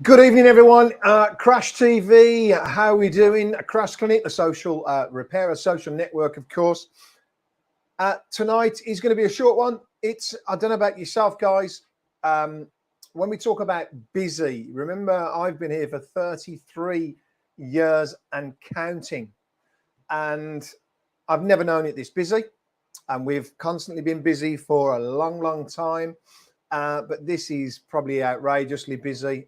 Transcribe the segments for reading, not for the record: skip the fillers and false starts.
Good evening, everyone. Crash TV, how are we doing? Crash Clinic, the social repairer, social network, of course. Tonight is going to be a short one. I don't know about yourself, guys. When we talk about busy, remember, I've been here for 33 years and counting. And I've never known it this busy. And we've constantly been busy for a long, long time. But this is probably outrageously busy.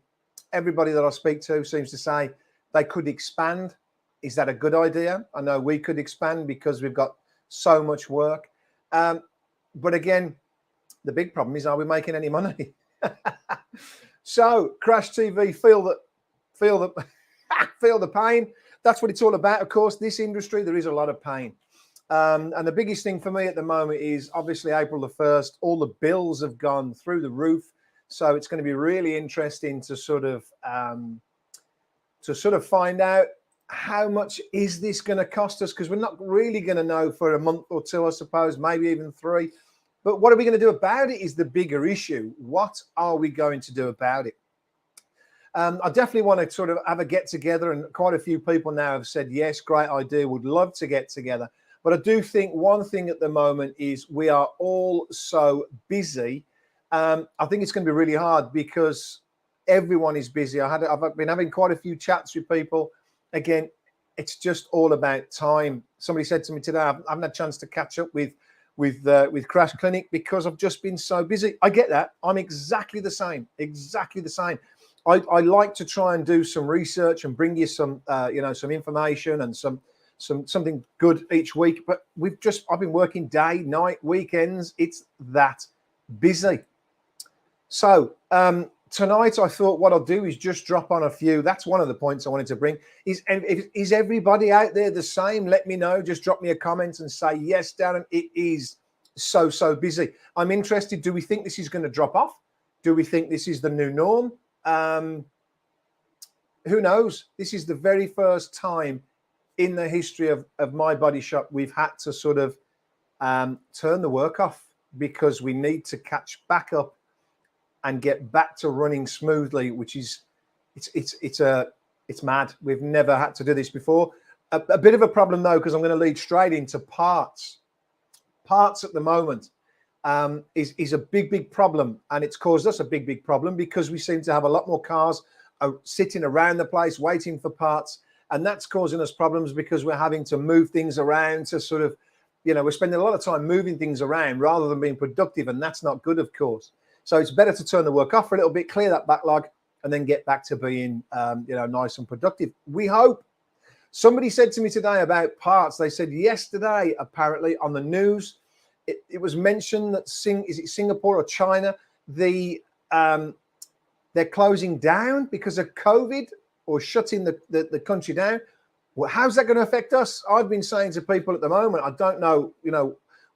Everybody that I speak to seems to say they could expand. Is that a good idea? I know we could expand because we've got so much work. But again, the big problem is, are we making any money? So Crash TV, feel the feel the pain. That's what it's all about. Of course, this industry, there is a lot of pain. And the biggest thing for me at the moment is obviously April the 1st, all the bills have gone through the roof. So it's going to be really interesting to sort of find out how much is this going to cost us, because we're not really going to know for a month or two, I suppose, maybe even 3. But what are we going to do about it is the bigger issue. What are we going to do about it? I definitely want to sort of have a get together, and quite a few people now have said, yes, great idea, would love to get together. But I do think one thing at the moment is we are all so busy. I think it's going to be really hard because everyone is busy. I've been having quite a few chats with people. Again, it's just all about time. Somebody said to me today, I haven't had a chance to catch up with Crash Clinic because I've just been so busy. I get that. I'm exactly the same. Exactly the same. I like to try and do some research and bring you some some information and something good each week. But I've been working day, night, weekends. It's that busy. So tonight I thought what I'll do is just drop on a few. That's one of the points I wanted to bring. Is everybody out there the same? Let me know. Just drop me a comment and say, yes, Darren, it is so busy. I'm interested. Do we think this is going to drop off? Do we think this is the new norm? Who knows? This is the very first time in the history of My Body Shop we've had to sort of turn the work off because we need to catch back up and get back to running smoothly, which is it's mad. We've never had to do this before. A bit of a problem though, because I'm going to lead straight into parts. Parts at the moment is a big problem, and it's caused us a big problem because we seem to have a lot more cars sitting around the place waiting for parts, and that's causing us problems because we're having to move things around to sort of, we're spending a lot of time moving things around rather than being productive, and that's not good, of course. So it's better to turn the work off for a little bit, clear that backlog, and then get back to being, nice and productive. We hope. Somebody said to me today about parts. They said yesterday, apparently on the news, it was mentioned that is it Singapore or China? They're closing down because of COVID or shutting the country down. Well, how's that going to affect us? I've been saying to people at the moment, I don't know,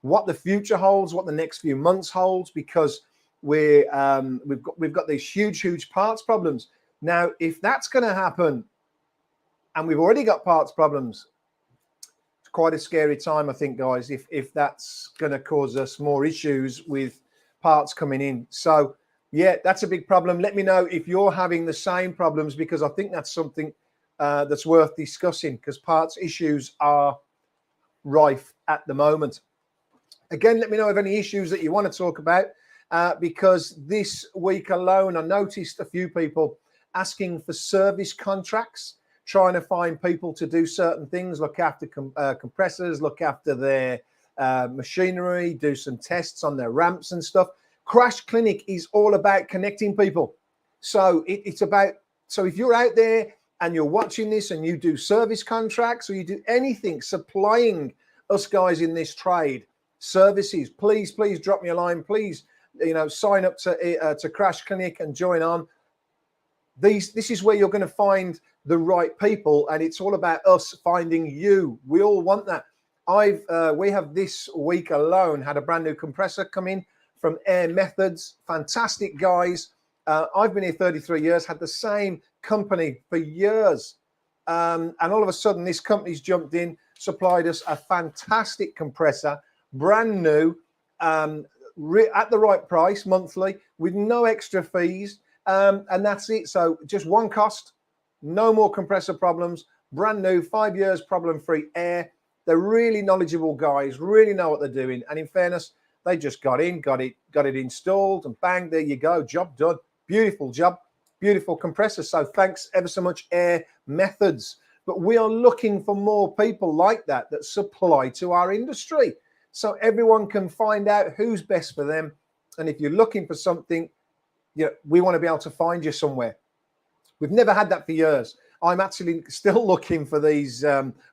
what the future holds, what the next few months holds, because we've got these huge parts problems. Now, if that's going to happen, and we've already got parts problems, it's quite a scary time, I think, guys, if that's going to cause us more issues with parts coming in. So, yeah, that's a big problem. Let me know if you're having the same problems, because I think that's something that's worth discussing, because parts issues are rife at the moment. Again, let me know of any issues that you want to talk about. Because this week alone, I noticed a few people asking for service contracts, trying to find people to do certain things, look after compressors, look after their machinery, do some tests on their ramps and stuff. Crash Clinic is all about connecting people. So so if you're out there and you're watching this and you do service contracts or you do anything supplying us guys in this trade, services, please drop me a line. Please, sign up to Crash Clinic and join on. This is where you're going to find the right people, and it's all about us finding you. We all want that. We have this week alone had a brand new compressor come in from Air Methods. Fantastic guys. I've been here 33 years, had the same company for years, and all of a sudden this company's jumped in, supplied us a fantastic compressor, brand new, at the right price monthly, with no extra fees. And that's it. So just one cost, no more compressor problems, brand new, 5 years, problem-free air. They're really knowledgeable guys, really know what they're doing. And in fairness, they just got it installed, and bang, there you go, job done. Beautiful job, beautiful compressor. So thanks ever so much, Air Methods. But we are looking for more people like that supply to our industry, so everyone can find out who's best for them. And if you're looking for something, we want to be able to find you somewhere. We've never had that for years. I'm actually still looking for these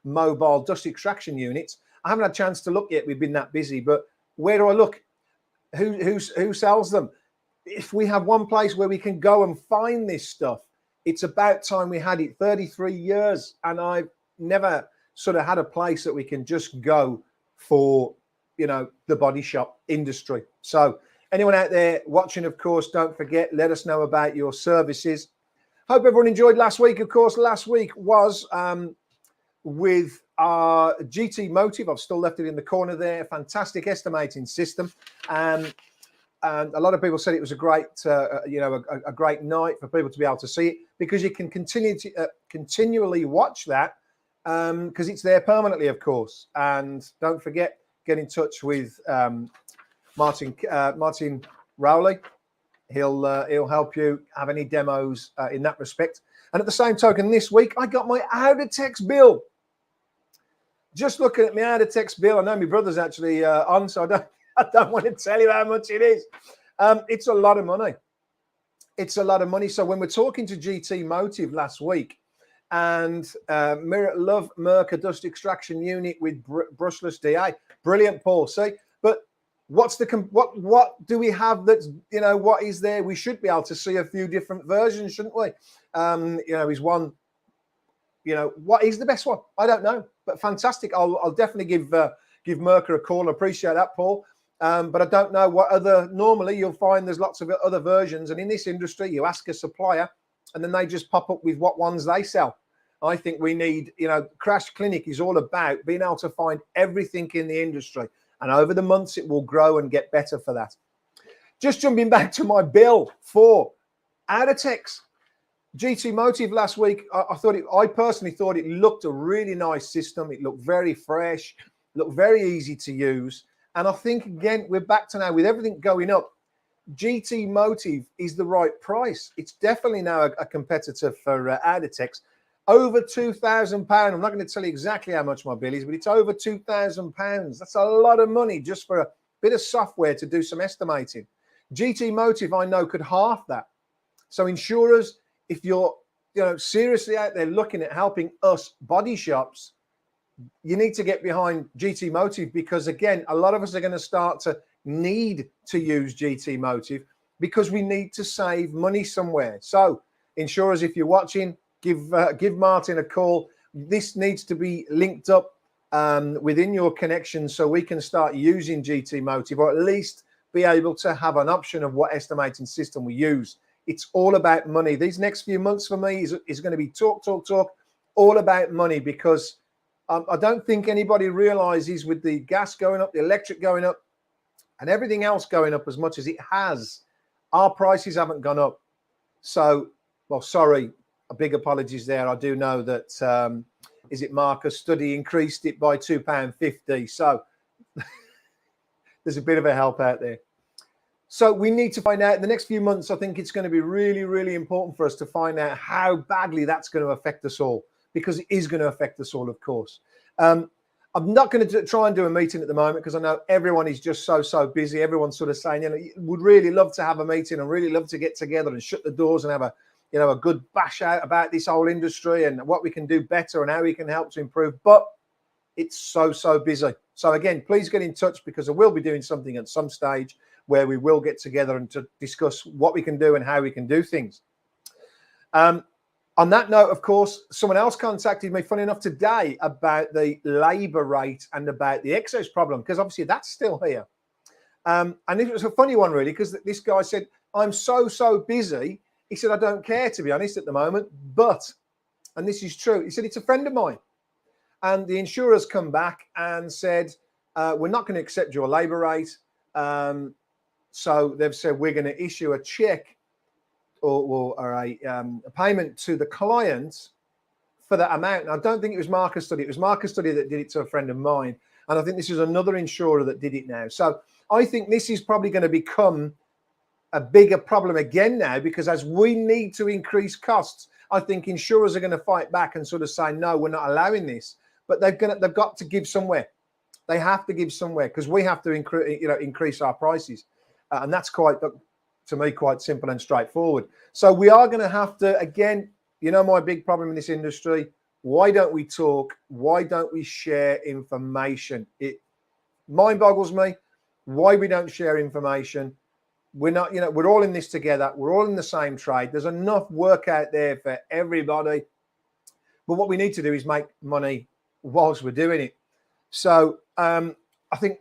mobile dust extraction units. I haven't had a chance to look yet. We've been that busy. But where do I look? Who sells them? If we have one place where we can go and find this stuff, it's about time we had it. 33 years, and I've never sort of had a place that we can just go for, the body shop industry. So anyone out there watching, of course, don't forget, let us know about your services. Hope everyone enjoyed last week. Of course, last week was with our GT Motive. I've still left it in the corner there. Fantastic estimating system. And a lot of people said it was a great, a great night for people to be able to see it, because you can continually watch that because it's there permanently, of course. And don't forget, get in touch with Martin Rowley. He'll help you have any demos in that respect. And at the same token, this week I got my Audatex bill. Just looking at my Audatex bill, I know my brother's actually on, so I don't want to tell you how much it is. It's a lot of money. It's a lot of money. So when we're talking to GT Motive last week, and love Merkur dust extraction unit with brushless DA, brilliant, Paul. See, but what's what do we have that's, what is there? We should be able to see a few different versions, shouldn't we? Is one, what is the best one? I don't know, but fantastic. I'll definitely give Merkur a call. I appreciate that, Paul. But I don't know what normally you'll find there's lots of other versions. And in this industry, you ask a supplier and then they just pop up with what ones they sell. I think we need, Crash Clinic is all about being able to find everything in the industry. And over the months, it will grow and get better for that. Just jumping back to my bill for Audatex. GT Motive last week, I personally thought it looked a really nice system. It looked very fresh, looked very easy to use. And I think, again, we're back to now with everything going up. GT Motive is the right price. It's definitely now a competitor for Audatex. Over £2,000. I'm not going to tell you exactly how much my bill is, but it's over £2,000. That's a lot of money just for a bit of software to do some estimating. GT Motive, I know, could half that. So insurers, if you're seriously out there looking at helping us body shops, you need to get behind GT Motive, because again, a lot of us are going to start to need to use GT Motive because we need to save money somewhere. So insurers, if you're watching, give Martin a call. This needs to be linked up within your connection so we can start using GT Motive, or at least be able to have an option of what estimating system we use. It's all about money. These next few months for me is going to be talk, all about money, because I don't think anybody realizes, with the gas going up, the electric going up, and everything else going up as much as it has, our prices haven't gone up. So, well, sorry, a big apologies there. I do know that, is it Marcus Study increased it by £2.50. So there's a bit of a help out there. So we need to find out in the next few months. I think it's going to be really, really important for us to find out how badly that's going to affect us all, because it is going to affect us all, of course. I'm not going to try and do a meeting at the moment because I know everyone is just so busy. Everyone's sort of saying, would really love to have a meeting and really love to get together and shut the doors and have a good bash out about this whole industry and what we can do better and how we can help to improve. But it's so busy. So again, please get in touch, because I will be doing something at some stage where we will get together and to discuss what we can do and how we can do things. On that note, of course, someone else contacted me, funny enough, today about the labour rate and about the excess problem, because obviously that's still here. And it was a funny one, really, because this guy said, I'm so busy. He said, I don't care, to be honest, at the moment. But, and this is true, he said, it's a friend of mine. And the insurers come back and said, we're not going to accept your labour rate. So they've said, we're going to issue a cheque or a payment to the client for that amount. And I don't think it was Marcus Study. It was Marcus Study that did it to a friend of mine. And I think this is another insurer that did it now. So I think this is probably going to become a bigger problem again now, because as we need to increase costs, I think insurers are going to fight back and sort of say, no, we're not allowing this. But they've got to give somewhere. They have to give somewhere, because we have to increase our prices. And that's quite, to me, quite simple and straightforward. So we are going to have to, again, my big problem in this industry, why don't we talk? Why don't we share information? It mind boggles me why we don't share information. We're not, we're all in this together. We're all in the same trade. There's enough work out there for everybody. But what we need to do is make money whilst we're doing it. So I think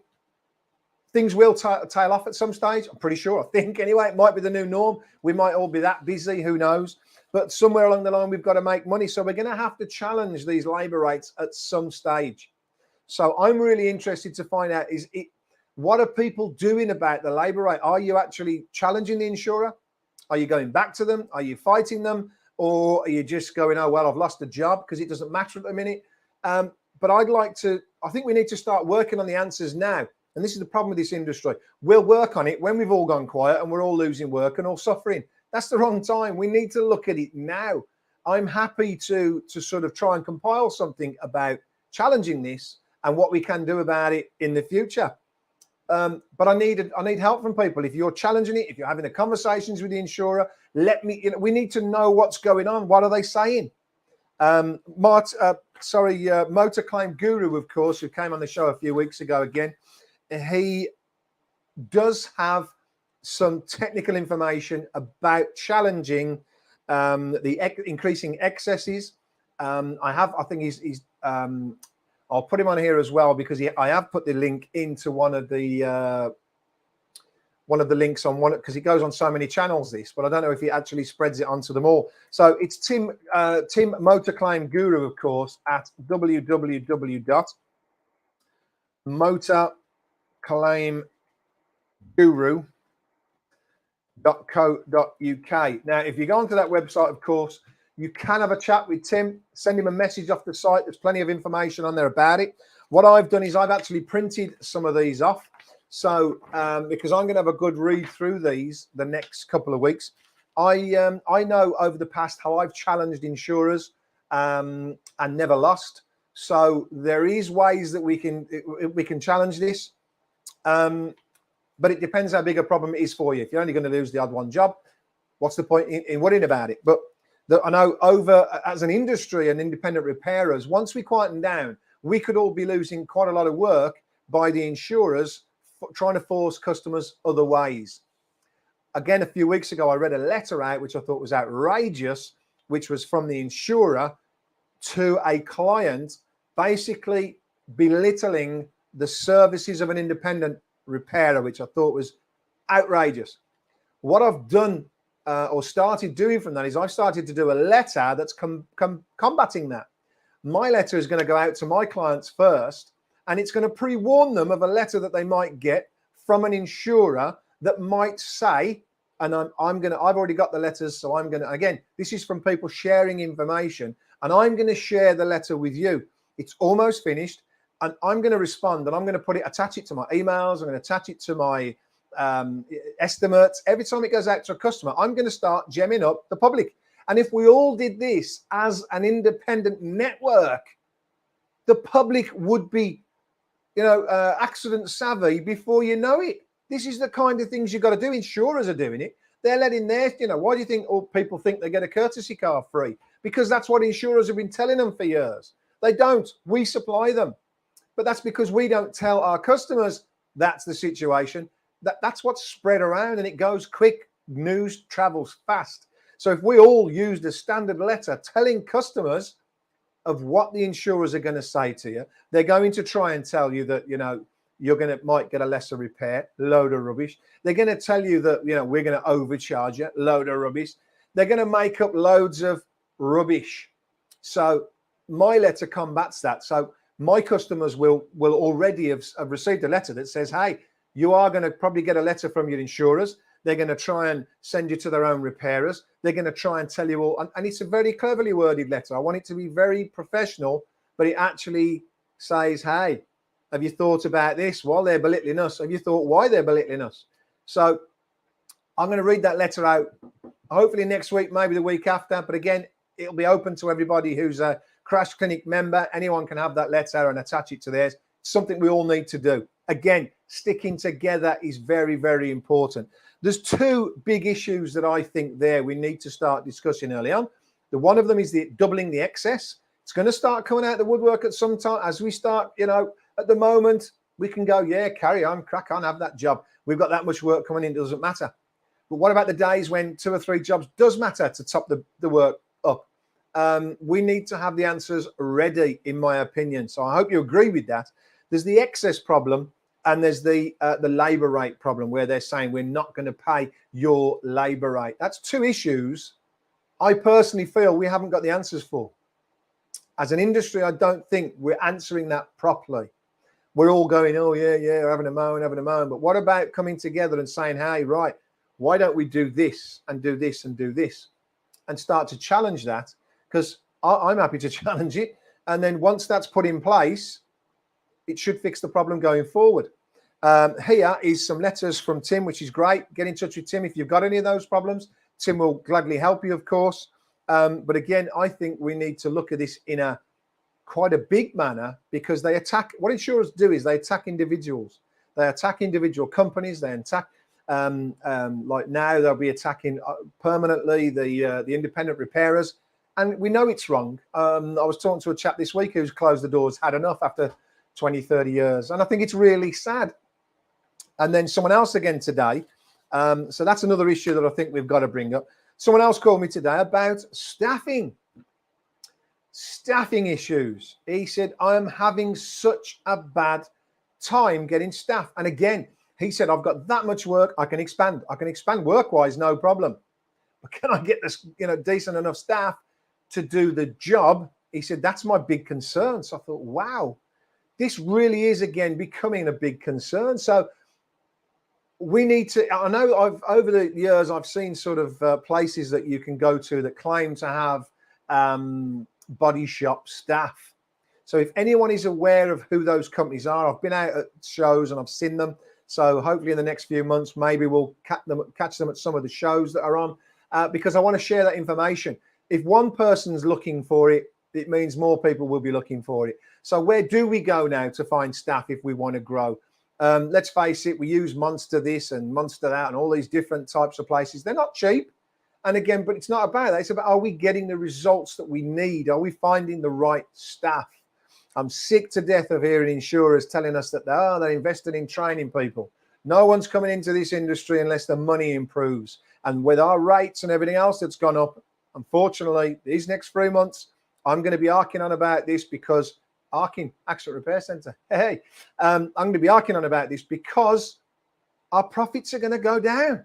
things will tail off at some stage. I'm pretty sure. I think anyway, it might be the new norm. We might all be that busy. Who knows? But somewhere along the line, we've got to make money. So we're going to have to challenge these labour rates at some stage. So I'm really interested to find out, what are people doing about the labour rate? Are you actually challenging the insurer? Are you going back to them? Are you fighting them? Or are you just going, oh, well, I've lost a job, because it doesn't matter at the minute? But I think we need to start working on the answers now. And this is the problem with this industry. We'll work on it when we've all gone quiet and we're all losing work and all suffering. That's the wrong time. We need to look at it now. I'm happy to sort of try and compile something about challenging this and what we can do about it in the future. But I need help from people. If you're challenging it, if you're having the conversations with the insurer, we need to know what's going on. What are they saying? Motor Claim Guru, of course, who came on the show a few weeks ago again, he does have some technical information about challenging the increasing excesses. I think he's I'll put him on here as well, because I have put the link into one of the links on one, because it goes on so many channels, this, but I don't know if he actually spreads it onto them all. So it's Tim Motor Claim Guru, of course, at www.motorclaimguru.co.uk. Now, if you go onto that website, of course, you can have a chat with Tim, send him a message off the site. There's plenty of information on there about it. What I've done is I've actually printed some of these off. So because I'm going to have a good read through these the next couple of weeks. I know over the past how I've challenged insurers and never lost. So there is ways that we can challenge this. But it depends how big a problem it is for you. If you're only going to lose the odd one job, what's the point in worrying about it? But I know as an industry and independent repairers, once we quieten down, we could all be losing quite a lot of work by the insurers trying to force customers other ways. Again, a few weeks ago, I read a letter out, which I thought was outrageous, which was from the insurer to a client, basically belittling the services of an independent repairer, which I thought was outrageous. What I've done or started doing from that is I've started to do a letter that's combating that. My letter is going to go out to my clients first, and it's going to pre-warn them of a letter that they might get from an insurer that might say, and I've already got the letters, so I'm going to, again, this is from people sharing information, and I'm going to share the letter with you. It's almost finished, and I'm going to respond, and I'm going to attach it to my emails. I'm going to attach it to my estimates. Every time it goes out to a customer, I'm going to start gemming up the public. And if we all did this as an independent network, the public would be, accident savvy before you know it. This is the kind of things you've got to do. Insurers are doing it. They're letting why do you think all people think they get a courtesy car free? Because that's what insurers have been telling them for years. They don't. We supply them. But that's because we don't tell our customers that's the situation. That's what's spread around, and it goes quick. News travels fast. So if we all used a standard letter telling customers of what the insurers are going to say to you, they're going to try and tell you that, you're might get a lesser repair, load of rubbish. They're going to tell you that, we're going to overcharge you, load of rubbish. They're going to make up loads of rubbish. So my letter combats that. So my customers will already have received a letter that says, hey, you are going to probably get a letter from your insurers. They're going to try and send you to their own repairers. They're going to try and tell you all, and it's a very cleverly worded letter. I want it to be very professional, but it actually says, hey, have you thought about this while they're belittling us? Have you thought why they're belittling us? So I'm going to read that letter out, hopefully next week, maybe the week after. But again, it'll be open to everybody who's a Crash Clinic member. Anyone can have that letter and attach it to theirs. It's something we all need to do. Again, sticking together is very, very important. There's two big issues that I think we need to start discussing early on. The one of them is the doubling the excess. It's going to start coming out the woodwork at some time as we start, at the moment, we can go, yeah, carry on, crack on, have that job. We've got that much work coming in, it doesn't matter. But what about the days when 2 or 3 jobs does matter to top the work up? We need to have the answers ready, in my opinion. So I hope you agree with that. There's the excess problem, and there's the labour rate problem, where they're saying we're not going to pay your labour rate. That's two issues I personally feel we haven't got the answers for. As an industry, I don't think we're answering that properly. We're all going, oh, yeah, having a moan. But what about coming together and saying, hey, right, why don't we do this and do this and do this, and start to challenge that? Because I'm happy to challenge it. And then once that's put in place, it should fix the problem going forward. Here is some letters from Tim, which is great. Get in touch with Tim if you've got any of those problems. Tim will gladly help you, of course. But again, I think we need to look at this in a quite a big manner, because they attack, what insurers do is they attack individuals. They attack individual companies. They attack, like now they'll be attacking permanently the independent repairers. And we know it's wrong. I was talking to a chap this week who's closed the doors, had enough after 20, 30 years. And I think it's really sad. And then someone else again today. So that's another issue that I think we've got to bring up. Someone else called me today about staffing issues. He said, I am having such a bad time getting staff. And again, he said, I've got that much work. I can expand work-wise, no problem. But can I get this, decent enough staff to do the job? He said, that's my big concern. So I thought, wow, this really is, again, becoming a big concern. So we need to, I know over the years, I've seen sort of places that you can go to that claim to have body shop staff. So if anyone is aware of who those companies are, I've been out at shows and I've seen them. So hopefully in the next few months, maybe we'll catch them at some of the shows that are on, because I want to share that information. If one person's looking for it, it means more people will be looking for it. So where do we go now to find staff if we want to grow? Let's face it, we use Monster this and Monster that and all these different types of places. They're not cheap. And again, but it's not about that. It's about, are we getting the results that we need? Are we finding the right staff? I'm sick to death of hearing insurers telling us that they're invested in training people. No one's coming into this industry unless the money improves. And with our rates and everything else that's gone up, unfortunately, these next 3 months, I'm going to be arcing on about this because Accident Repair Centre. Hey, I'm going to be arcing on about this because our profits are going to go down.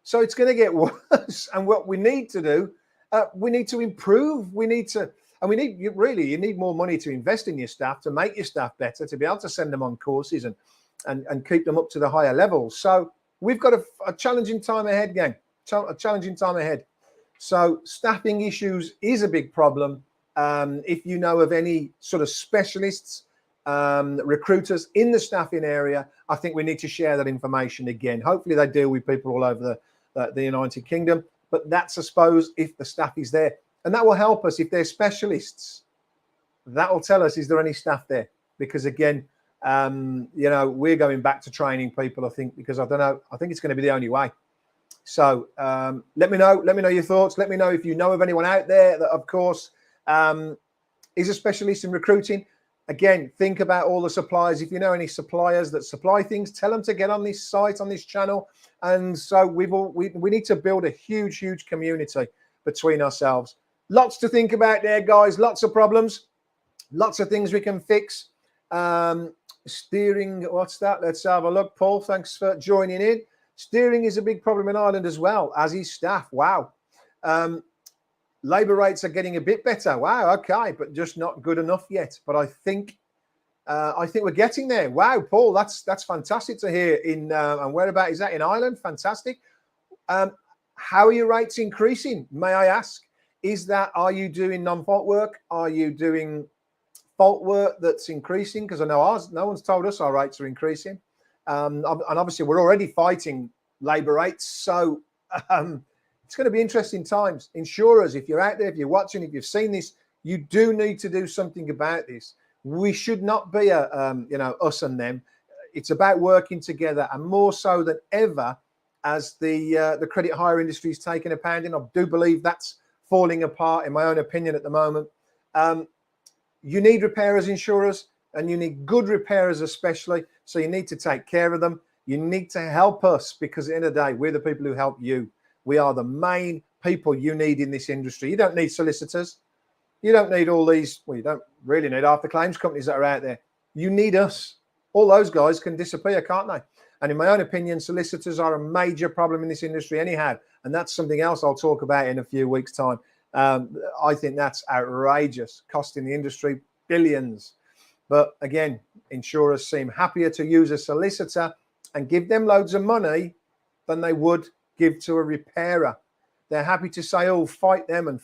So it's going to get worse. And what we need to do, we need to improve. You need more money to invest in your staff, to make your staff better, to be able to send them on courses and keep them up to the higher levels. So we've got a challenging time ahead, gang. A challenging time ahead. So staffing issues is a big problem. If you know of any sort of specialists, recruiters in the staffing area, I think we need to share that information again. Hopefully they deal with people all over the United Kingdom, but that's, I suppose, if the staff is there. And that will help us if they're specialists. That will tell us, is there any staff there? Because again, we're going back to training people, I think, because I don't know, I think it's going to be the only way. So let me know your thoughts. Let me know if you know of anyone out there that, of course, is a specialist in recruiting. Again, think about all the suppliers. If you know any suppliers that supply things, tell them to get on this site, on this channel. And so we need to build a huge community between ourselves. Lots to think about there, guys. Lots of problems. Lots of things we can fix. Steering, what's that? Let's have a look. Paul, thanks for joining in. Steering is a big problem in Ireland as well, as is staff. Wow. Labour rates are getting a bit better. Wow, okay, but just not good enough yet. But I think I think we're getting there. Wow, Paul, that's fantastic to hear. And whereabout is that? In Ireland? Fantastic. How are your rates increasing? May I ask? Are you doing non-fault work? Are you doing fault work that's increasing? Because I know no one's told us our rates are increasing. And obviously we're already fighting labour rates. So it's going to be interesting times. Insurers, if you're out there, if you're watching, if you've seen this, you do need to do something about this. We should not be us and them. It's about working together, and more so than ever as the credit hire industry is taking a pounding. I do believe that's falling apart, in my own opinion, at the moment. You need repairers, insurers, and you need good repairers especially. So you need to take care of them. You need to help us, because at the end of the day, we're the people who help you. We are the main people you need in this industry. You don't need solicitors. You don't need all these. Well, you don't really need half the claims companies that are out there. You need us. All those guys can disappear, can't they? And in my own opinion, solicitors are a major problem in this industry anyhow. And that's something else I'll talk about in a few weeks' time. I think that's outrageous, costing the industry billions. But again, insurers seem happier to use a solicitor and give them loads of money than they would give to a repairer. They're happy to say, oh, fight them and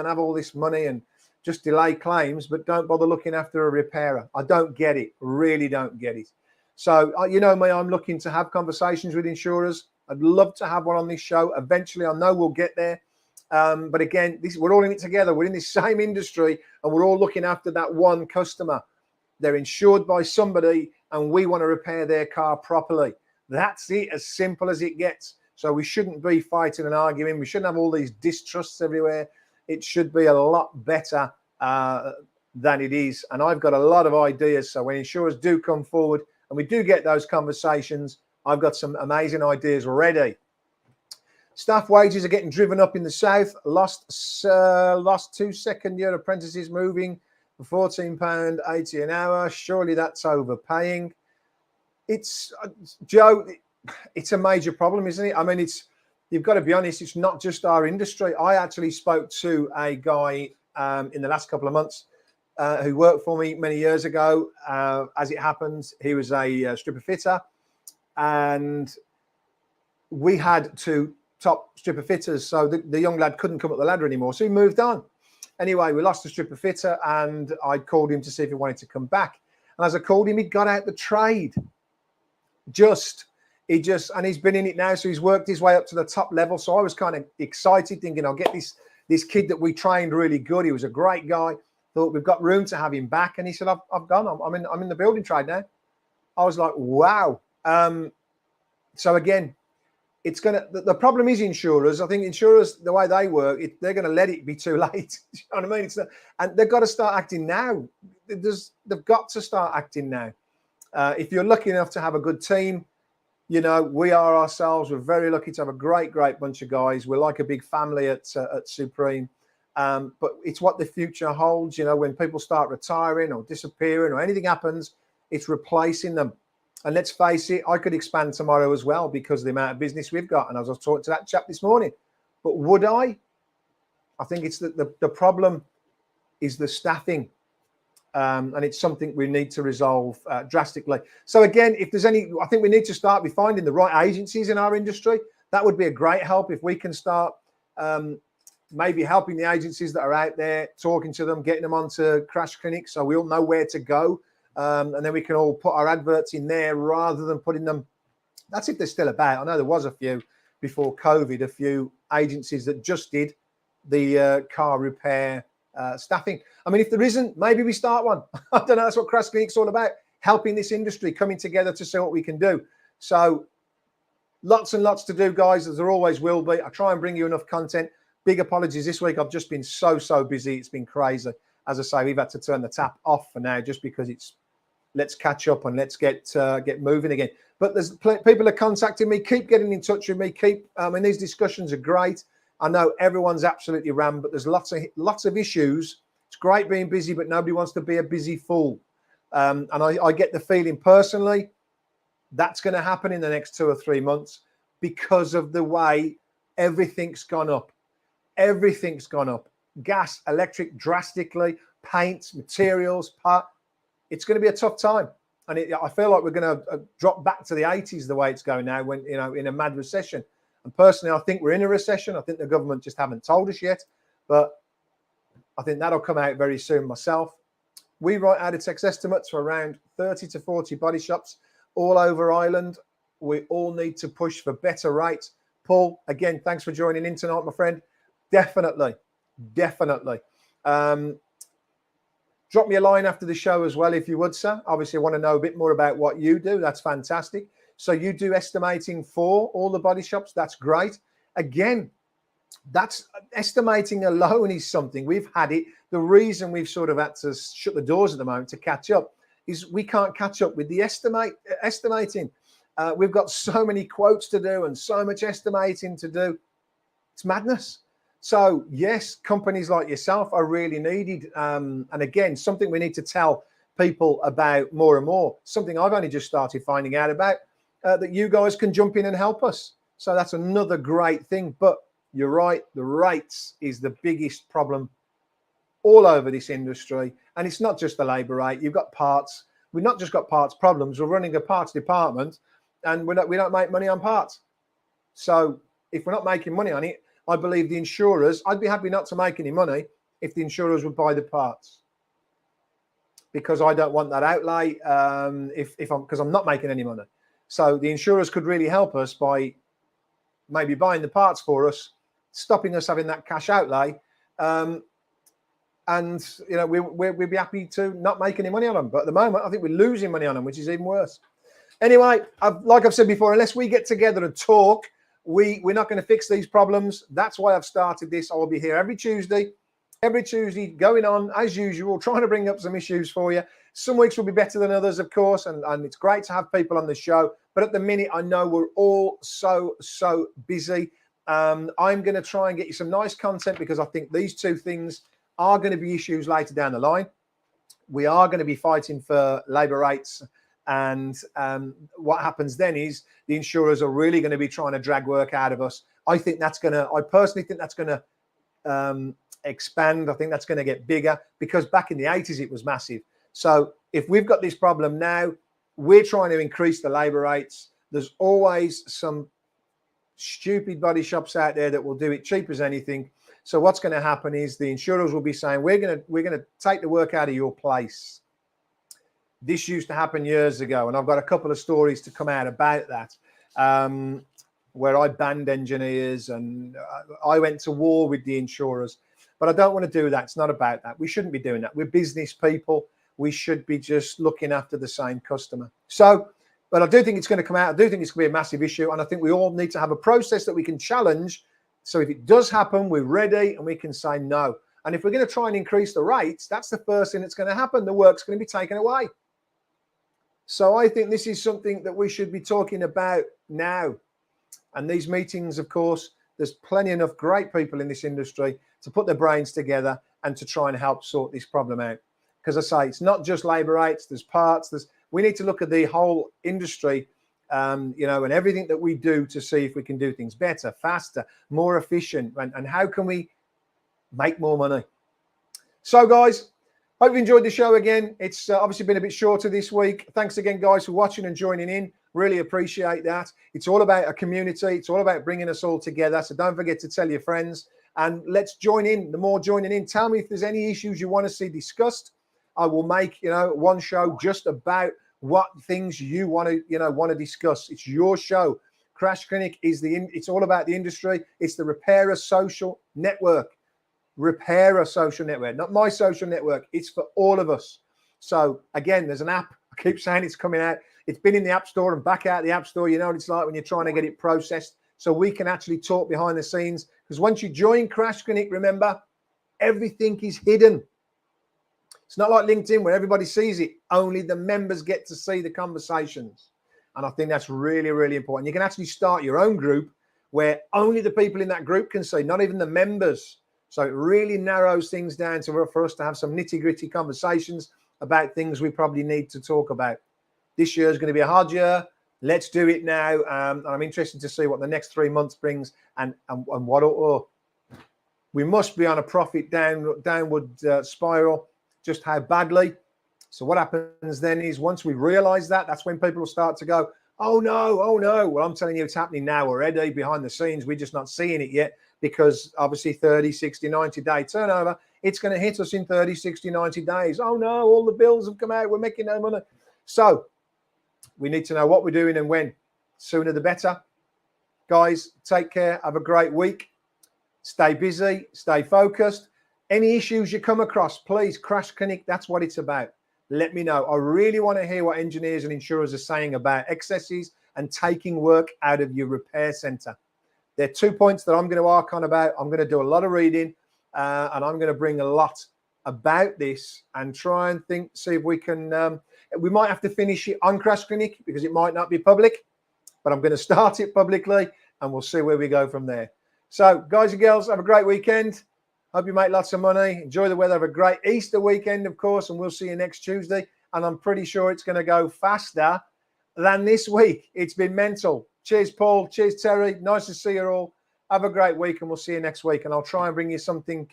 have all this money and just delay claims, but don't bother looking after a repairer. I don't get it, really don't get it. So, you know me, I'm looking to have conversations with insurers. I'd love to have one on this show. Eventually, I know we'll get there. But again, we're all in it together. We're in this same industry, and we're all looking after that one customer. They're insured by somebody, and we want to repair their car properly. That's it, as simple as it gets. So we shouldn't be fighting and arguing. We shouldn't have all these distrusts everywhere. It should be a lot better than it is. And I've got a lot of ideas. So when insurers do come forward and we do get those conversations, I've got some amazing ideas ready. Staff wages are getting driven up in the south. Lost 2 second-year apprentices moving for £14.80 an hour. Surely that's overpaying. It's Joe. It's a major problem, isn't it? I mean, you've got to be honest. It's not just our industry. I actually spoke to a guy in the last couple of months who worked for me many years ago. As it happens, he was a stripper fitter, and we had two top stripper fitters. So the young lad couldn't come up the ladder anymore, so he moved on. Anyway, we lost the stripper fitter, and I called him to see if he wanted to come back. And as I called him, he got out the trade. And he's been in it now, so he's worked his way up to the top level. So I was kind of excited, thinking I'll get this kid that we trained really good. He was a great guy. Thought we've got room to have him back, and he said, "I've gone. I'm in the building trade now." I was like, "Wow." So again, it's gonna. The problem is insurers. I think insurers, the way they work, they're going to let it be too late. You know what I mean? And they've got to start acting now. They've got to start acting now. If you're lucky enough to have a good team, you know, we are ourselves. We're very lucky to have a great bunch of guys. We're like a big family at Supreme. But it's what the future holds. You know, when people start retiring or disappearing or anything happens, it's replacing them. And let's face it, I could expand tomorrow as well because of the amount of business we've got. And as I was talking to that chap this morning, but would I? I think it's the problem is the staffing. And it's something we need to resolve drastically. So again, if there's I think we need to start by finding the right agencies in our industry. That would be a great help if we can start maybe helping the agencies that are out there, talking to them, getting them onto crash clinics so we all know where to go. And then we can all put our adverts in there rather than putting them. That's if they're still about. I know there was a few before COVID, a few agencies that just did the car repair staffing. I mean, if there isn't, maybe we start one. I don't know. That's what Crash Clinic's all about, helping this industry, coming together to see what we can do. So lots and lots to do, guys, as there always will be. I try and bring you enough content. Big apologies this week. I've just been so busy. It's been crazy. As I say, we've had to turn the tap off for now just because let's catch up and let's get moving again. But there's people are contacting me. Keep getting in touch with me. And these discussions are great. I know everyone's absolutely rammed, but there's lots of issues. It's great being busy, but nobody wants to be a busy fool. And I get the feeling personally that's going to happen in the next 2 or 3 months because of the way everything's gone up. Everything's gone up. Gas, electric, drastically, paints, materials, it's going to be a tough time. And I feel like we're going to drop back to the 80s the way it's going now, when, you know, in a mad recession. And personally, I think we're in a recession. I think the government just haven't told us yet, but I think that'll come out very soon myself. We write Aditech estimates for around 30 to 40 body shops all over Ireland. We all need to push for better rates. Paul, again, thanks for joining in tonight, my friend. Definitely. Drop me a line after the show as well, if you would, sir. Obviously, I want to know a bit more about what you do. That's fantastic. So you do estimating for all the body shops. That's great. Again, that's estimating alone is something. We've had it. The reason we've sort of had to shut the doors at the moment to catch up is we can't catch up with the estimating. We've got so many quotes to do and so much estimating to do. It's madness. So yes, companies like yourself are really needed. And again, something we need to tell people about more and more. Something I've only just started finding out about, that you guys can jump in and help us. So that's another great thing. But you're right, the rates is the biggest problem all over this industry. And it's not just the labour rate. You've got parts. We've not just got parts problems. We're running a parts department, and we don't make money on parts. So if we're not making money on it, I believe the insurers, I'd be happy not to make any money if the insurers would buy the parts, because I don't want that outlay because I'm not making any money. So the insurers could really help us by maybe buying the parts for us, stopping us having that cash outlay. And, you know, we'd be happy to not make any money on them. But at the moment, I think we're losing money on them, which is even worse. Anyway, like I've said before, unless we get together and talk, we're not going to fix these problems. That's why I've started this. I will be here every Tuesday going on as usual, trying to bring up some issues for you. Some weeks will be better than others, of course, and it's great to have people on the show. But at the minute, I know we're all so busy. I'm going to try and get you some nice content, because I think these two things are going to be issues later down the line. We are going to be fighting for labour rates. And what happens then is the insurers are really going to be trying to drag work out of us. I personally think that's going to expand. I think that's going to get bigger, because back in the 80s, it was massive. So if we've got this problem now, we're trying to increase the labour rates. There's always some stupid body shops out there that will do it cheap as anything. So what's going to happen is the insurers will be saying, we're going to take the work out of your place. This used to happen years ago, and I've got a couple of stories to come out about that, where I banned engineers and I went to war with the insurers. But I don't want to do that. It's not about that. We shouldn't be doing that. We're business people. We should be just looking after the same customer. So, but I do think it's going to come out. I do think it's going to be a massive issue, and I think we all need to have a process that we can challenge. So if it does happen, we're ready and we can say no. And if we're going to try and increase the rates, that's the first thing that's going to happen. The work's going to be taken away. So I think this is something that we should be talking about now. And these meetings, of course, there's plenty enough great people in this industry to put their brains together and to try and help sort this problem out. Because I say, it's not just labour rates, there's parts, we need to look at the whole industry, you know, and everything that we do to see if we can do things better, faster, more efficient, and how can we make more money. So guys, hope you enjoyed the show again. It's obviously been a bit shorter this week. Thanks again, guys, for watching and joining in. Really appreciate that. It's all about a community. It's all about bringing us all together. So don't forget to tell your friends, and let's join in. The more joining in, tell me if there's any issues you want to see discussed. I will make, you know, one show just about what things you want to discuss. It's your show. Crash Clinic is it's all about the industry. It's the Repairer Social Network. Repairer Social Network, not my social network. It's for all of us. So again, there's an app. I keep saying it's coming out. It's been in the App Store and back out the App Store. You know what it's like when you're trying to get it processed. So we can actually talk behind the scenes, because once you join Crash Clinic, remember, everything is hidden. It's not like LinkedIn where everybody sees it. Only the members get to see the conversations. And I think that's really, really important. You can actually start your own group where only the people in that group can see, not even the members. So it really narrows things down for us to have some nitty-gritty conversations about things we probably need to talk about. This year is going to be a hard year. Let's do it now. And I'm interested to see what the next 3 months brings and what we must be on a profit downward spiral. Just how badly, So what happens then is once we realize that, that's when people will start to go, oh no. Well, I'm telling you, it's happening now already behind the scenes. We're just not seeing it yet because obviously 30, 60, 90 day turnover, it's going to hit us in 30, 60, 90 days. Oh no, all the bills have come out. We're making no money. So we need to know what we're doing and when. Sooner the better. Guys, take care. Have a great week. Stay busy. Stay focused. Any issues you come across, please, Crash Clinic, that's what it's about. Let me know. I really want to hear what engineers and insurers are saying about excesses and taking work out of your repair center. There are 2 points that I'm going to arc on about. I'm going to do a lot of reading and I'm going to bring a lot about this and try and see if we can, we might have to finish it on Crash Clinic because it might not be public, but I'm going to start it publicly and we'll see where we go from there. So guys and girls, have a great weekend. Hope you make lots of money. Enjoy the weather. Have a great Easter weekend, of course, and we'll see you next Tuesday. And I'm pretty sure it's going to go faster than this week. It's been mental. Cheers, Paul. Cheers, Terry. Nice to see you all. Have a great week, and we'll see you next week. And I'll try and bring you something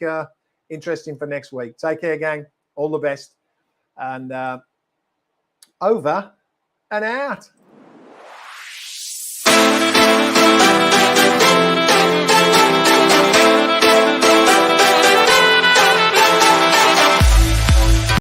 interesting for next week. Take care, gang. All the best. And over and out.